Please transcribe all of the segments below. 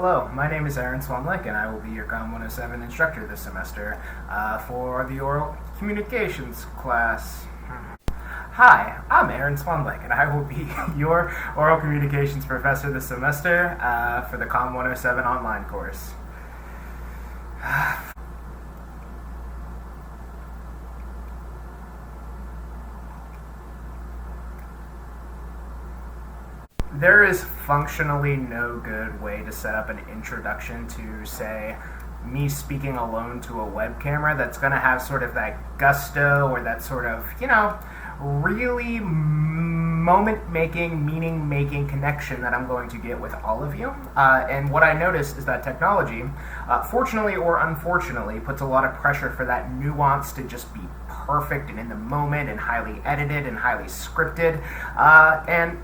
Hello, my name is Aaron Swanlick, and I will be your Comm107 instructor this semester for the oral communications class. Hi, I'm Aaron Swanlick, and I will be your oral communications professor this semester for the Comm107 online course. There is functionally no good way to set up an introduction to, say, me speaking alone to a web camera that's going to have sort of that gusto or that sort of, really moment-making, meaning-making connection that I'm going to get with all of you. And what I notice is that technology, fortunately or unfortunately, puts a lot of pressure for that nuance to just be perfect and in the moment and highly edited and highly scripted. And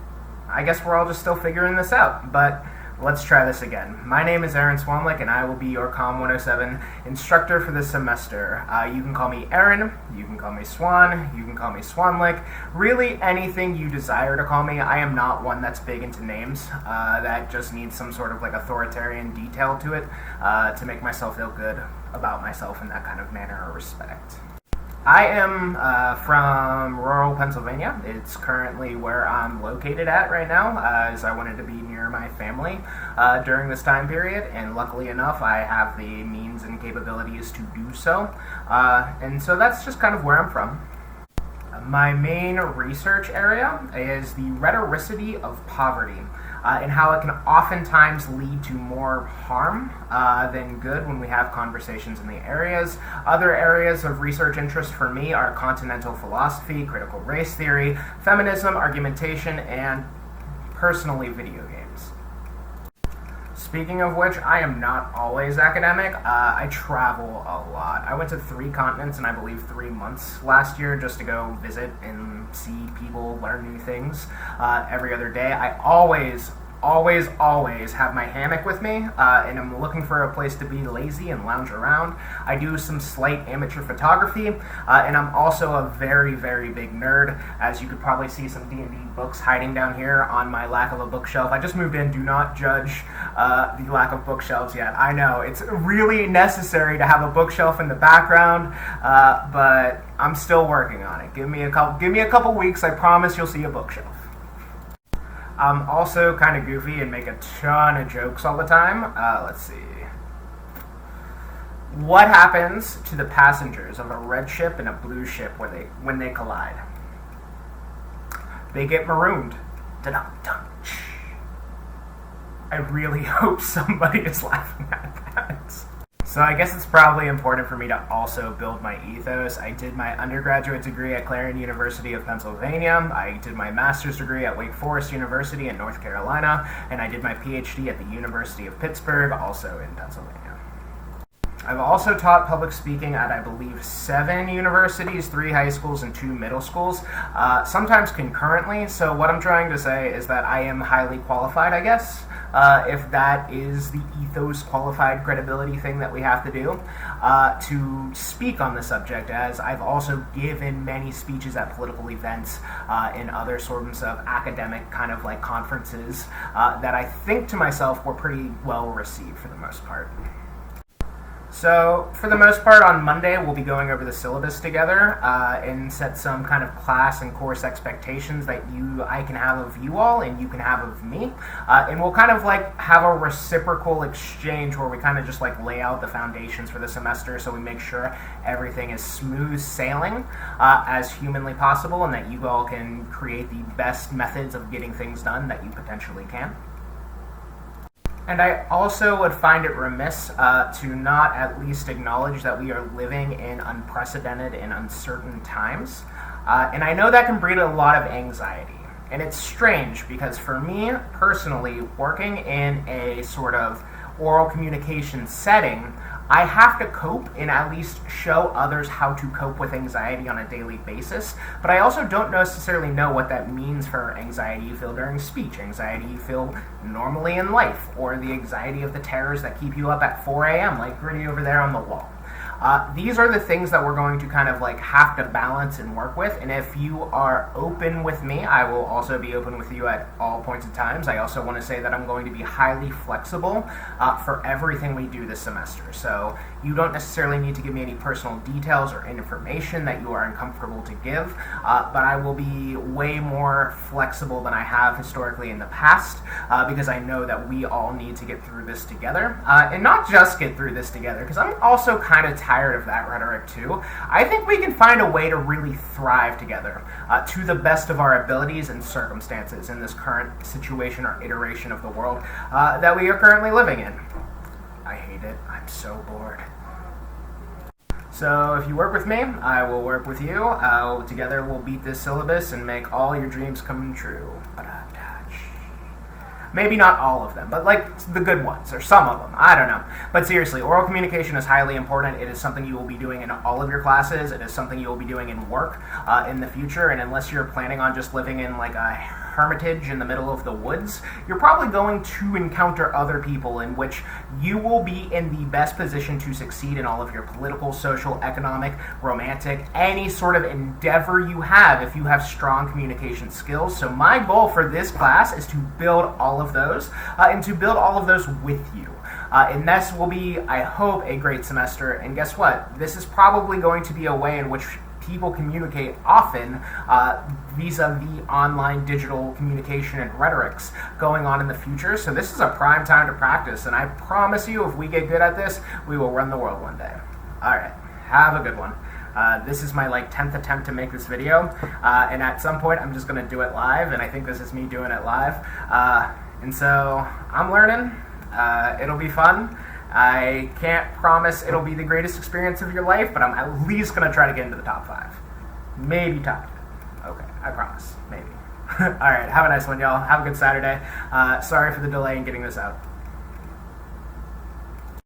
I guess we're all just still figuring this out, but let's try this again. My name is Aaron Swanlick, and I will be your Comm107 instructor for this semester. You can call me Aaron, you can call me Swan, you can call me Swanlick, really anything you desire to call me. I am not one that's big into names, that just needs some sort of like authoritarian detail to it to make myself feel good about myself in that kind of manner or respect. I am from rural Pennsylvania. It's currently where I'm located at right now, as I wanted to be near my family during this time period, and luckily enough, I have the means and capabilities to do so. And so that's just kind of where I'm from. My main research area is the rhetoricity of poverty, and how it can oftentimes lead to more harm than good when we have conversations in the areas. Other areas of research interest for me are continental philosophy, critical race theory, feminism, argumentation, and personally video games. Speaking of which, I am not always academic. I travel a lot. I went to 3 continents in, I believe, 3 months last year just to go visit and see people, learn new things every other day. I always have my hammock with me, and I'm looking for a place to be lazy and lounge around. I do some slight amateur photography, and I'm also a very, very big nerd, as you could probably see some D&D books hiding down here on my lack of a bookshelf. I just moved in. Do not judge the lack of bookshelves yet. I know, it's really necessary to have a bookshelf in the background, but I'm still working on it. Give me a couple weeks. I promise you'll see a bookshelf. I'm also kind of goofy and make a ton of jokes all the time. Let's see. What happens to the passengers of a red ship and a blue ship when they collide? They get marooned. Da-dum-dum. I really hope somebody is laughing at that. So I guess it's probably important for me to also build my ethos. I did my undergraduate degree at Clarion University of Pennsylvania. I did my master's degree at Wake Forest University in North Carolina, and I did my PhD at the University of Pittsburgh, also in Pennsylvania. I've also taught public speaking at, I believe, 7 universities, 3 high schools, and 2 middle schools, sometimes concurrently. So what I'm trying to say is that I am highly qualified, I guess, if that is the ethos qualified credibility thing that we have to do, to speak on the subject, as I've also given many speeches at political events and other sorts of academic kind of like conferences that I think to myself were pretty well received for the most part. So, for the most part, on Monday, we'll be going over the syllabus together and set some kind of class and course expectations that I can have of you all and you can have of me. And we'll kind of like have a reciprocal exchange where we kind of just like lay out the foundations for the semester so we make sure everything is smooth sailing as humanly possible and that you all can create the best methods of getting things done that you potentially can. And I also would find it remiss to not at least acknowledge that we are living in unprecedented and uncertain times. And I know that can breed a lot of anxiety. And it's strange because for me, personally, working in a sort of oral communication setting, I have to cope and at least show others how to cope with anxiety on a daily basis, but I also don't necessarily know what that means for anxiety you feel during speech, anxiety you feel normally in life, or the anxiety of the terrors that keep you up at 4 a.m. like Gritty over there on the wall. These are the things that we're going to kind of like have to balance and work with. And if you are open with me, I will also be open with you at all points in times. I also want to say that I'm going to be highly flexible for everything we do this semester. So you don't necessarily need to give me any personal details or information that you are uncomfortable to give, but I will be way more flexible than I have historically in the past, because I know that we all need to get through this together, and not just get through this together, because I'm also kind of tired of that rhetoric too. I think we can find a way to really thrive together to the best of our abilities and circumstances in this current situation or iteration of the world that we are currently living in. I hate it. I'm so bored. So if you work with me, I will work with you. Together we'll beat this syllabus and make all your dreams come true. Maybe not all of them, but like the good ones, or some of them. I don't know. But seriously, oral communication is highly important. It is something you will be doing in all of your classes. It is something you will be doing in work in the future. And unless you're planning on just living in like a hermitage in the middle of the woods, you're probably going to encounter other people in which you will be in the best position to succeed in all of your political, social, economic, romantic, any sort of endeavor you have if you have strong communication skills. So my goal for this class is to build all of those and to build all of those with you. And this will be, I hope, a great semester. And guess what? This is probably going to be a way in which people communicate often vis-a-vis online digital communication and rhetorics going on in the future. So this is a prime time to practice, and I promise you, if we get good at this, we will run the world one day. All right, have a good one. This is my 10th attempt to make this video, and at some point I'm just going to do it live, and I think this is me doing it live. And so I'm learning. It'll be fun. I can't promise it'll be the greatest experience of your life, but I'm at least going to try to get into the top 5. Maybe top 10. Okay, I promise. Maybe. All right, have a nice one, y'all. Have a good Saturday. Sorry for the delay in getting this out.